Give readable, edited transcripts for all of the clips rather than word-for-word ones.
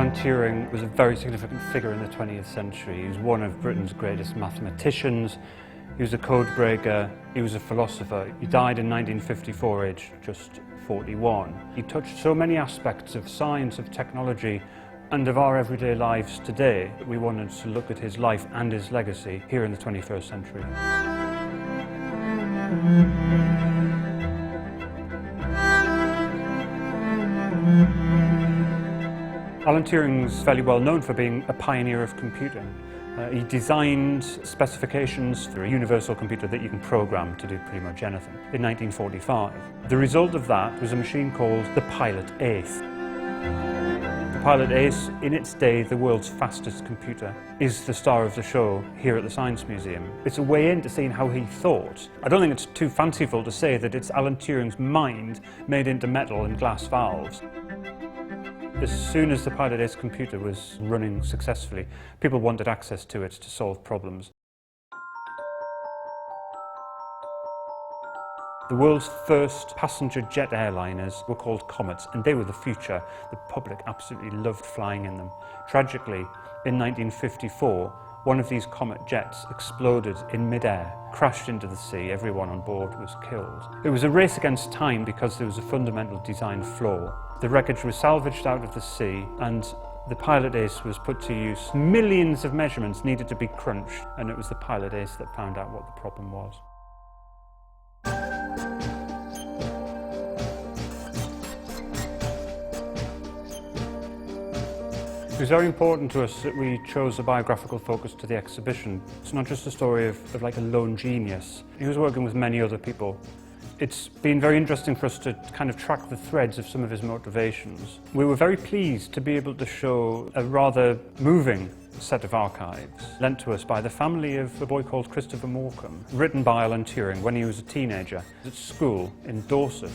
Alan Turing was a very significant figure in the 20th century. He was one of Britain's greatest mathematicians. He was a codebreaker. He was a philosopher. He died in 1954, aged just 41. He touched so many aspects of science, of technology, and of our everyday lives today that we wanted to look at his life and his legacy here in the 21st century. Alan Turing's fairly well known for being a pioneer of computing. He designed specifications for a universal computer that you can program to do pretty much anything in 1945. The result of that was a machine called the Pilot Ace. The Pilot Ace, in its day the world's fastest computer, is the star of the show here at the Science Museum. It's a way into seeing how he thought. I don't think it's too fanciful to say that it's Alan Turing's mind made into metal and glass valves. As soon as the Pilot Ace computer was running successfully, people wanted access to it to solve problems. The world's first passenger jet airliners were called Comets, and they were the future. The public absolutely loved flying in them. Tragically, in 1954, one of these Comet jets exploded in mid-air, crashed into the sea. Everyone on board was killed. It was a race against time because there was a fundamental design flaw. The wreckage was salvaged out of the sea, and the Pilot Ace was put to use. Millions of measurements needed to be crunched, and it was the Pilot Ace that found out what the problem was. It was very important to us that we chose a biographical focus to the exhibition. It's not just a story of like a lone genius. He was working with many other people. It's been very interesting for us to kind of track the threads of some of his motivations. We were very pleased to be able to show a rather moving set of archives lent to us by the family of a boy called Christopher Morcom, written by Alan Turing when he was a teenager at school in Dorset.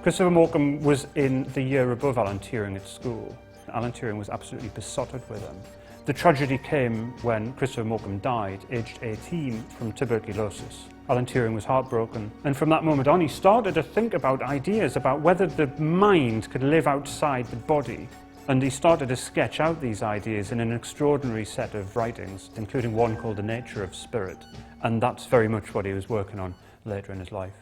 Christopher Morcom was in the year above Alan Turing at school. Alan Turing was absolutely besotted with him. The tragedy came when Christopher Morcom died, aged 18, from tuberculosis. Alan Turing was heartbroken, and from that moment on he started to think about ideas about whether the mind could live outside the body. And he started to sketch out these ideas in an extraordinary set of writings, including one called The Nature of Spirit. And that's very much what he was working on later in his life.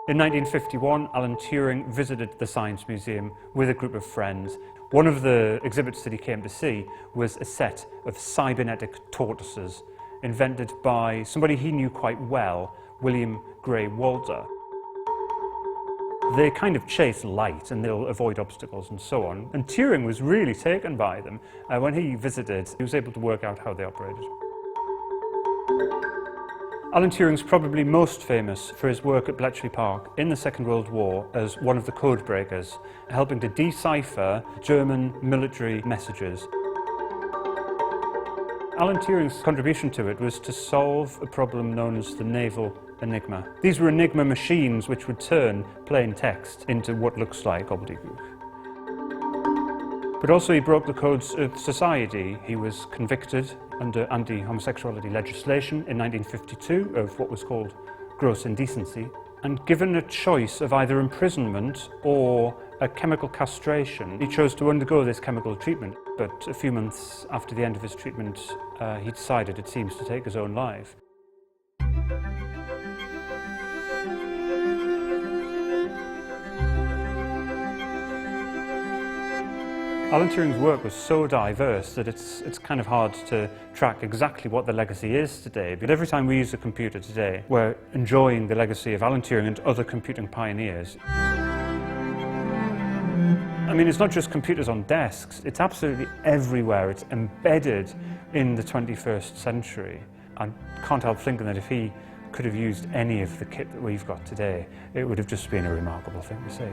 In 1951, Alan Turing visited the Science Museum with a group of friends. One of the exhibits that he came to see was a set of cybernetic tortoises invented by somebody he knew quite well, William Gray Walter. They kind of chase light and they'll avoid obstacles and so on. And Turing was really taken by them. When he visited, he was able to work out how they operated. Alan Turing's probably most famous for his work at Bletchley Park in the Second World War as one of the codebreakers, helping to decipher German military messages. Alan Turing's contribution to it was to solve a problem known as the naval enigma. These were enigma machines which would turn plain text into what looks like gobbledygook. But also he broke the codes of society. He was convicted under anti-homosexuality legislation in 1952 of what was called gross indecency, and given a choice of either imprisonment or a chemical castration, he chose to undergo this chemical treatment. But a few months after the end of his treatment, he decided, it seems, to take his own life. Alan Turing's work was so diverse that it's kind of hard to track exactly what the legacy is today. But every time we use a computer today, we're enjoying the legacy of Alan Turing and other computing pioneers. I mean, it's not just computers on desks, it's absolutely everywhere. It's embedded in the 21st century. I can't help thinking that if he could have used any of the kit that we've got today, it would have just been a remarkable thing to see.